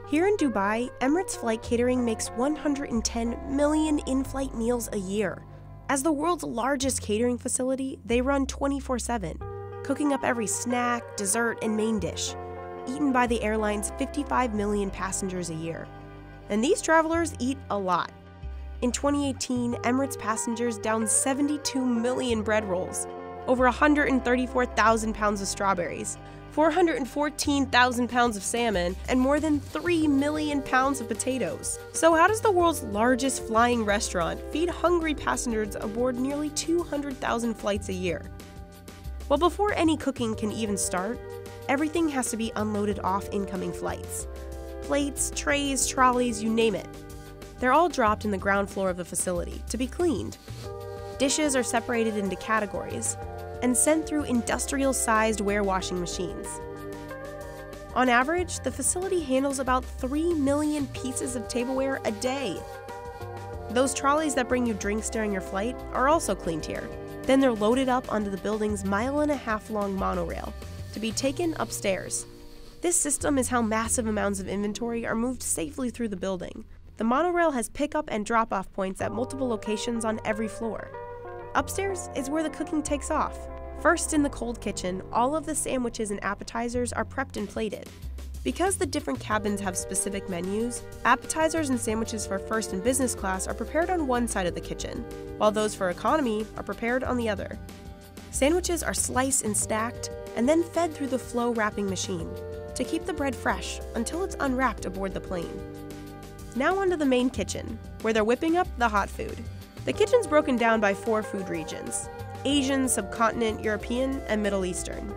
Here in Dubai, Emirates Flight Catering makes 110 million in-flight meals a year. As the world's largest catering facility, they run 24/7, cooking up every snack, dessert, and main dish, eaten by the airline's 55 million passengers a year. And these travelers eat a lot. In 2018, Emirates passengers downed 72 million bread rolls, over 134,000 pounds of strawberries, 414,000 pounds of salmon, and more than 3 million pounds of potatoes. So how does the world's largest flying restaurant feed hungry passengers aboard nearly 200,000 flights a year? Well, before any cooking can even start, everything has to be unloaded off incoming flights. Plates, trays, trolleys, you name it. They're all dropped in the ground floor of the facility to be cleaned. Dishes are separated into categories and sent through industrial-sized warewashing machines. On average, the facility handles about 3 million pieces of tableware a day. Those trolleys that bring you drinks during your flight are also cleaned here. Then they're loaded up onto the building's 1.5-mile-long monorail to be taken upstairs. This system is how massive amounts of inventory are moved safely through the building. The monorail has pickup and drop-off points at multiple locations on every floor. Upstairs is where the cooking takes off. First, in the cold kitchen, all of the sandwiches and appetizers are prepped and plated. Because the different cabins have specific menus, appetizers and sandwiches for first and business class are prepared on one side of the kitchen, while those for economy are prepared on the other. Sandwiches are sliced and stacked, and then fed through the flow wrapping machine to keep the bread fresh until it's unwrapped aboard the plane. Now onto the main kitchen, where they're whipping up the hot food. The kitchen's broken down by 4 food regions: Asian, subcontinent, European, and Middle Eastern.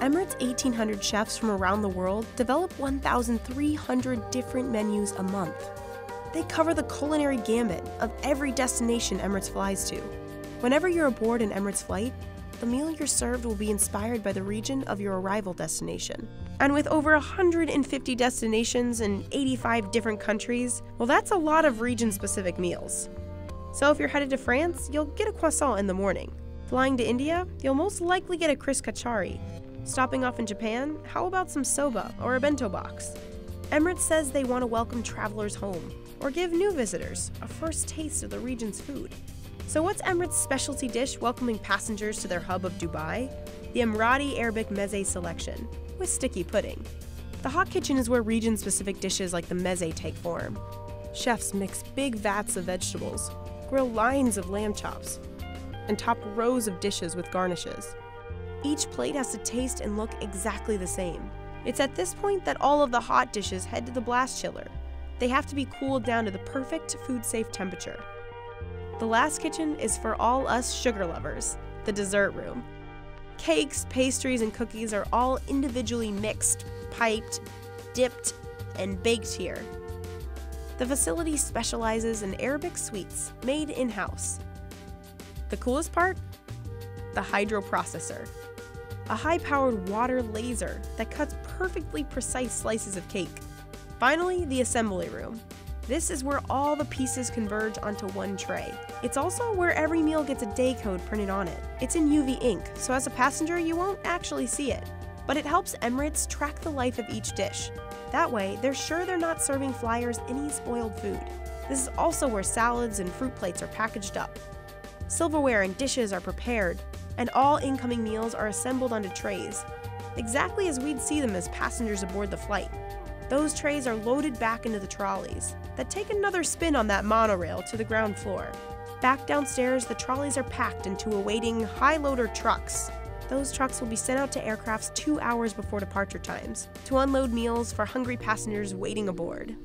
Emirates' 1,800 chefs from around the world develop 1,300 different menus a month. They cover the culinary gambit of every destination Emirates flies to. Whenever you're aboard an Emirates flight, the meal you're served will be inspired by the region of your arrival destination. And with over 150 destinations in 85 different countries, well, that's a lot of region-specific meals. So if you're headed to France, you'll get a croissant in the morning. Flying to India, you'll most likely get a Chris Kachari. Stopping off in Japan, how about some soba or a bento box? Emirates says they want to welcome travelers home, or give new visitors a first taste of the region's food. So what's Emirates' specialty dish welcoming passengers to their hub of Dubai? The Emirati Arabic meze selection, with sticky pudding. The hot kitchen is where region-specific dishes like the meze take form. Chefs mix big vats of vegetables, grill lines of lamb chops, and top rows of dishes with garnishes. Each plate has to taste and look exactly the same. It's at this point that all of the hot dishes head to the blast chiller. They have to be cooled down to the perfect food-safe temperature. The last kitchen is for all us sugar lovers, the dessert room. Cakes, pastries, and cookies are all individually mixed, piped, dipped, and baked here. The facility specializes in Arabic sweets made in-house. The coolest part? The hydroprocessor, a high-powered water laser that cuts perfectly precise slices of cake. Finally, the assembly room. This is where all the pieces converge onto one tray. It's also where every meal gets a day code printed on it. It's in UV ink, so as a passenger you won't actually see it. But it helps Emirates track the life of each dish. That way, they're sure they're not serving flyers any spoiled food. This is also where salads and fruit plates are packaged up. Silverware and dishes are prepared, and all incoming meals are assembled onto trays, exactly as we'd see them as passengers aboard the flight. Those trays are loaded back into the trolleys that take another spin on that monorail to the ground floor. Back downstairs, the trolleys are packed into awaiting high-loader trucks. Those trucks will be sent out to aircrafts 2 hours before departure times to unload meals for hungry passengers waiting aboard.